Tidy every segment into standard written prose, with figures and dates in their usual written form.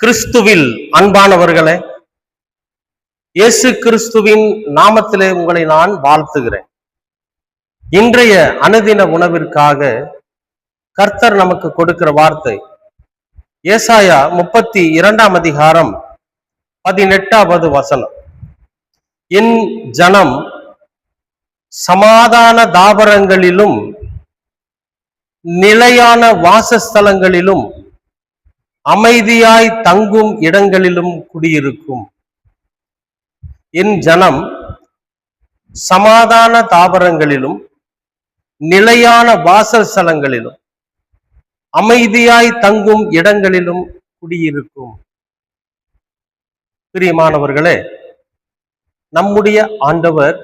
கிறிஸ்துவில் அன்பானவர்களே, இயேசு கிறிஸ்துவின் நாமத்திலே உங்களை நான் வாழ்த்துகிறேன். இன்றைய அனுதின உணவிற்காக கர்த்தர் நமக்கு கொடுக்கிற வார்த்தை ஏசாயா 32 அதிகாரம் 18வது வசனம். என் ஜனம் சமாதான தாபரங்களிலும் நிலையான வாசஸ்தலங்களிலும் அமைதியாய் தங்கும் இடங்களிலும் குடியிருக்கும். என் ஜனம் சமாதான தாபரங்களிலும் நிலையான வாசஸ்தலங்களிலும் அமைதியாய் தங்கும் இடங்களிலும் குடியிருக்கும். பிரியமானவர்களே, நம்முடைய ஆண்டவர்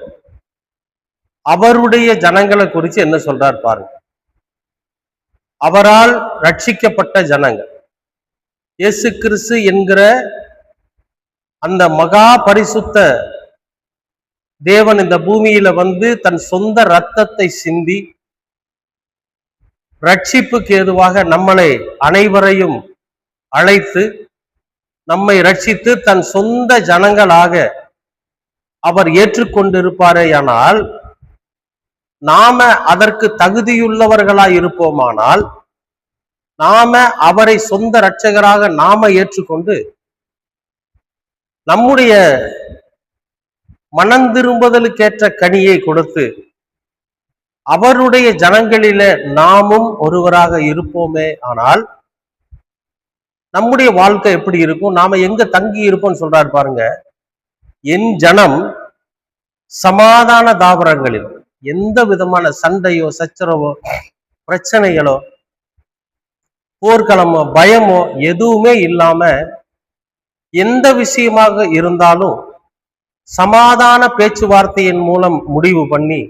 அவருடைய ஜனங்களை குறித்து என்ன சொல்றார் பாருங்க. அவரால் ரட்சிக்கப்பட்ட ஜனங்கள், இயேசு கிறிஸ்து என்கிற அந்த மகா பரிசுத்த தேவன் இந்த பூமியில வந்து தன் சொந்த இரத்தத்தை சிந்தி ரட்சிப்புக்கு ஏதுவாக நம்மளை அனைவரையும் அழைத்து நம்மை ரட்சித்து தன் சொந்த ஜனங்களாக அவர் ஏற்றுக்கொண்டிருப்பாரேயானால், நாம அதற்கு தகுதியுள்ளவர்களாய் இருப்போமானால், நாம அவரை சொந்த இரட்சகராக நாம ஏற்றுக்கொண்டு நம்முடைய மனந்திரும்புதலுக்கேற்ற கனியை கொடுத்து அவருடைய ஜனங்களில நாமும் ஒருவராக இருப்போமே ஆனால் நம்முடைய வாழ்க்கை எப்படி இருக்கும்? நாம எங்க தங்கி இருப்போம்னு சொல்றாரு பாருங்க. என் ஜனம் சமாதான தாபரங்களில், எந்த விதமான சண்டையோ சச்சரவோ பிரச்சனைகளோ போர்க்களமோ பயமோ எதுவுமே இல்லாம எந்த விஷயமாக இருந்தாலும் சமாதான பேச்சுவார்த்தையின் மூலம் முடிவு பண்ணி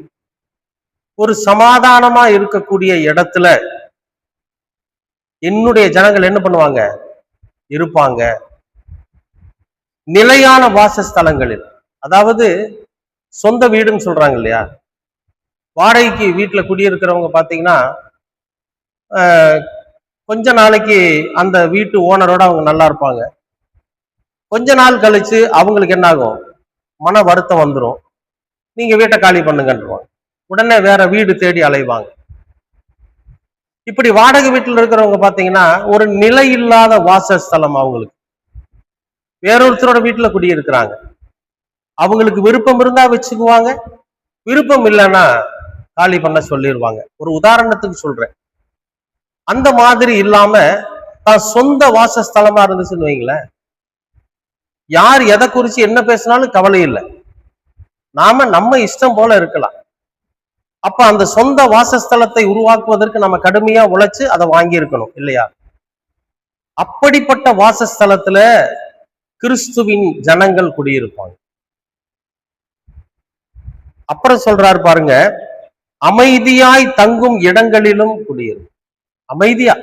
ஒரு சமாதானமா இருக்கக்கூடிய இடத்துல என்னுடைய ஜனங்கள் என்ன பண்ணுவாங்க? இருப்பாங்க. நிலையான வாசஸ்தலங்களில், அதாவது சொந்த வீடுன்னு சொல்றாங்க இல்லையா, வாடகைக்கு வீட்டுல குடியிருக்கிறவங்க பாத்தீங்கன்னா கொஞ்ச நாளைக்கு அந்த வீட்டு ஓனரோட அவங்க நல்லா இருப்பாங்க. கொஞ்ச நாள் கழிச்சு அவங்களுக்கு என்ன ஆகும்? மன வருத்தம் வந்துடும். நீங்க வீட்டை காலி பண்ணுங்கன்றுவாங்க. உடனே வேற வீடு தேடி அலைவாங்க. இப்படி வாடகை வீட்டில் இருக்கிறவங்க பாத்தீங்கன்னா ஒரு நிலை இல்லாத வாசஸ்தலம். அவங்களுக்கு வேறொருத்தரோட வீட்டுல குடியிருக்கிறாங்க. அவங்களுக்கு விருப்பம் இருந்தா வச்சுக்குவாங்க, விருப்பம் இல்லைன்னா காலி பண்ண சொல்லிடுவாங்க. ஒரு உதாரணத்துக்கு சொல்றேன். அந்த மாதிரி இல்லாம தான் சொந்த வாசஸ்தலமா இருந்துச்சுன்னு வைங்களேன், யார் எதை குறிச்சு என்ன பேசினாலும் கவலை இல்லை, நாம நம்ம இஷ்டம் போல இருக்கலாம். அப்ப அந்த சொந்த வாசஸ்தலத்தை உருவாக்குவதற்கு நம்ம கடுமையா உழைச்சு அதை வாங்கி இருக்கணும் இல்லையா? அப்படிப்பட்ட வாசஸ்தலத்துல கிறிஸ்துவின் ஜனங்கள் குடியிருப்பாங்க. அப்புறம் சொல்றாரு பாருங்க, அமைதியாய் தங்கும் இடங்களிலும் குடியிருக்கும். அமைதியா,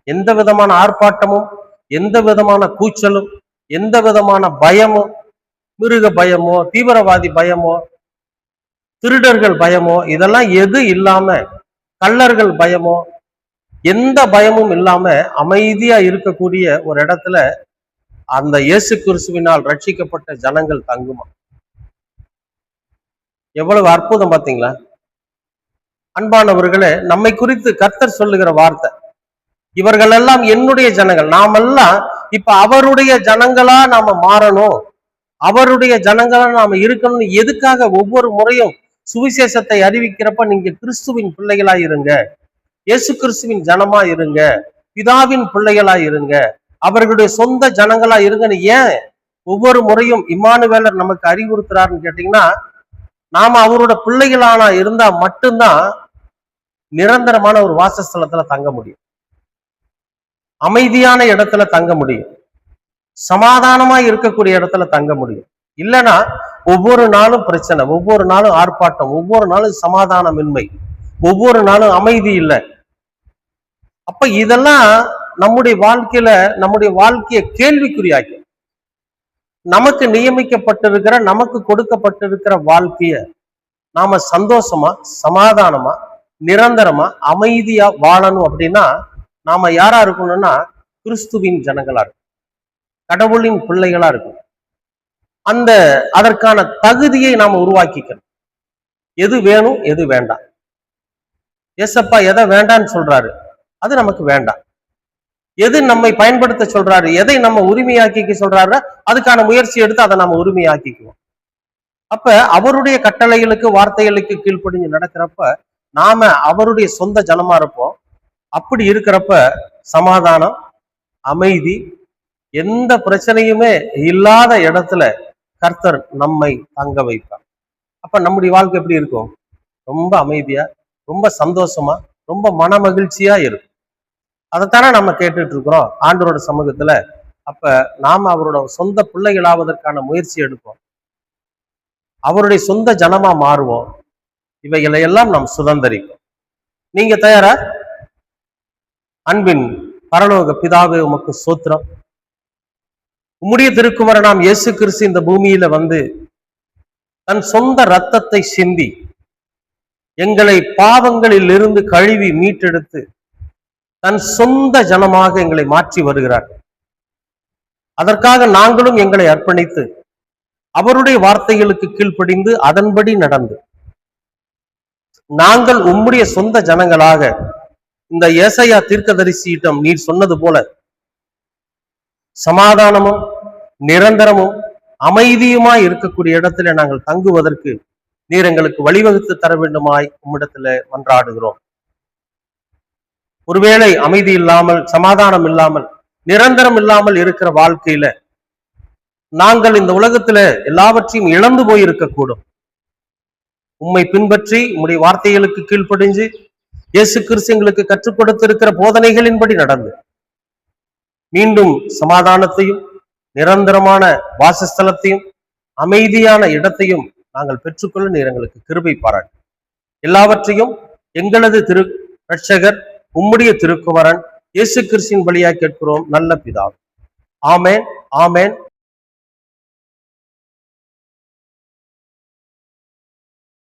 எந்த விதமான ஆர்ப்பாட்டமும் எந்த விதமான கூச்சலும் எந்த விதமான பயமோ, மிருக பயமோ தீவிரவாதி பயமோ திருடர்கள் பயமோ இதெல்லாம் எது இல்லாம, கள்ளர்கள் பயமோ எந்த பயமும் இல்லாம அமைதியா இருக்கக்கூடிய ஒரு இடத்துல அந்த இயேசு கிறிஸ்துவினால் ரட்சிக்கப்பட்ட ஜனங்கள் தங்குமா. எவ்வளவு அற்புதம் பாத்தீங்களா? அன்பானவர்களே, நம்மை குறித்து கர்த்தர் சொல்லுகிற வார்த்தை, இவர்கள் எல்லாம் என்னுடைய ஜனங்கள். நாமெல்லாம் இப்ப அவருடைய ஜனங்களா நாம மாறணும், அவருடைய ஜனங்களா நாம இருக்கணும்னு எதுக்காக? ஒவ்வொரு முறையும் சுவிசேஷத்தை அறிவிக்கிறப்ப நீங்க கிறிஸ்துவின் பிள்ளைகளா இருங்க, இயேசு கிறிஸ்துவின் ஜனமா இருங்க, பிதாவின் பிள்ளைகளா இருங்க, அவர்களுடைய சொந்த ஜனங்களா இருங்கன்னு ஏன் ஒவ்வொரு முறையும் இம்மானுவேலர் நமக்கு அறிவுறுத்துறாருன்னு கேட்டீங்கன்னா, நாம அவரோட பிள்ளைகளானா இருந்தா மட்டும்தான் நிரந்தரமான ஒரு வாசஸ்தலத்துல தங்க முடியும், அமைதியான இடத்துல தங்க முடியும், சமாதானமா இருக்கக்கூடிய இடத்துல தங்க முடியும். இல்லைன்னா ஒவ்வொரு நாளும் பிரச்சனை, ஒவ்வொரு நாளும் ஆர்ப்பாட்டம், ஒவ்வொரு நாளும் சமாதானமின்மை, ஒவ்வொரு நாளும் அமைதி இல்லை. அப்ப இதெல்லாம் நம்முடைய வாழ்க்கையில நம்முடைய வாழ்க்கையை கேள்விக்குறியாக்கி, நமக்கு நியமிக்கப்பட்டிருக்கிற நமக்கு கொடுக்கப்பட்டிருக்கிற வாழ்க்கைய நாம சந்தோஷமா சமாதானமா நிரந்தரமா அமைதியா வாழணும் அப்படின்னா நாம யாரா இருக்கணும்னா கிறிஸ்துவின் ஜனங்களா இருக்கும். கடவுளின் பிள்ளைகளா இருக்கும். அதற்கான தகுதியை நாம உருவாக்கிக்கணும். எது வேணும், எது வேண்டாம். ஏசப்பா எதை வேண்டான்னு சொல்றாரு, அது நமக்கு வேண்டாம். எது நம்மை பயன்படுத்த சொல்றாரு, எதை நம்ம உரிமையாக்கிக்க சொல்றாரு, அதுக்கான முயற்சி எடுத்து அதை நம்ம உரிமையாக்கிக்குவோம். அப்ப அவருடைய கட்டளைகளுக்கு, வார்த்தைகளுக்கு கீழ்ப்படிஞ்சு நடக்கிறப்ப நாம அவருடைய சொந்த ஜனமா இருப்போம். அப்படி இருக்கிறப்ப சமாதானம், அமைதி, எந்த பிரச்சனையுமே இல்லாத இடத்துல கர்த்தர் நம்மை தங்க வைப்பார். அப்ப நம்முடைய வாழ்க்கை எப்படி இருக்கும்? ரொம்ப அமைதியா, ரொம்ப சந்தோஷமா, ரொம்ப மன மகிழ்ச்சியா இருக்கும். அதைத்தானே நம்ம கேட்டுட்டு இருக்கிறோம் ஆண்டவரோட சமூகத்துல. அப்ப நாம அவரோட சொந்த பிள்ளைகளாவதற்கான முயற்சி எடுப்போம். அவருடைய சொந்த ஜனமா மாறுவோம். இவைகளை எல்லாம் நாம் சுதந்திரிப்போம். நீங்க தயாரா? அன்பின் பரலோக பிதாவே, உமக்கு ஸ்தோத்திரம். உம்முடைய திருக்குமாரனாம் இயேசு கிறிஸ்து இந்த பூமியில வந்து தன் சொந்த இரத்தத்தை சிந்தி எங்களை பாவங்களில் இருந்து கழுவி மீட்டெடுத்து தன் சொந்த ஜனமாக எங்களை மாற்றி வருகிறார். அதற்காக நாங்களும் எங்களை அர்ப்பணித்து அவருடைய வார்த்தைகளுக்கு கீழ்ப்படிந்து அதன்படி நடந்து நாங்கள் உம்முடைய சொந்த ஜனங்களாக இந்த ஏசாயா தீர்க்கதரிசியிடம் நீர் சொன்னது போல சமாதானமும் நிரந்தரமும் அமைதியுமாய் இருக்கக்கூடிய இடத்துல நாங்கள் தங்குவதற்கு நீர் எங்களுக்கு வழிவகுத்து தர வேண்டுமாய் உம்மிடத்துல மன்றாடுகிறோம். ஒருவேளை அமைதி இல்லாமல், சமாதானம் இல்லாமல், நிரந்தரம் இல்லாமல் இருக்கிற வாழ்க்கையில நாங்கள் இந்த உலகத்துல எல்லாவற்றையும் இழந்து போயிருக்கக்கூடும். உம்மை பின்பற்றி உம்முடைய வார்த்தைகளுக்கு கீழ்ப்படிஞ்சு இயேசு கிறிஸ்து எங்களுக்கு கற்றுக் கொடுத்திருக்கிற போதனைகளின்படி நடந்து மீண்டும் சமாதானத்தையும் நிரந்தரமான வாசஸ்தலத்தையும் அமைதியான இடத்தையும் நாங்கள் பெற்றுக்கொள்ள நீர் எங்களுக்கு கிருபை பாராட்டு. எல்லாவற்றையும் எங்களது ரட்சகர் உம்முடைய திருக்குமாரன் இயேசு கிறிஸ்துவின் வழியாக கேட்கிறோம் நல்ல பிதாவே. ஆமென், ஆமென்.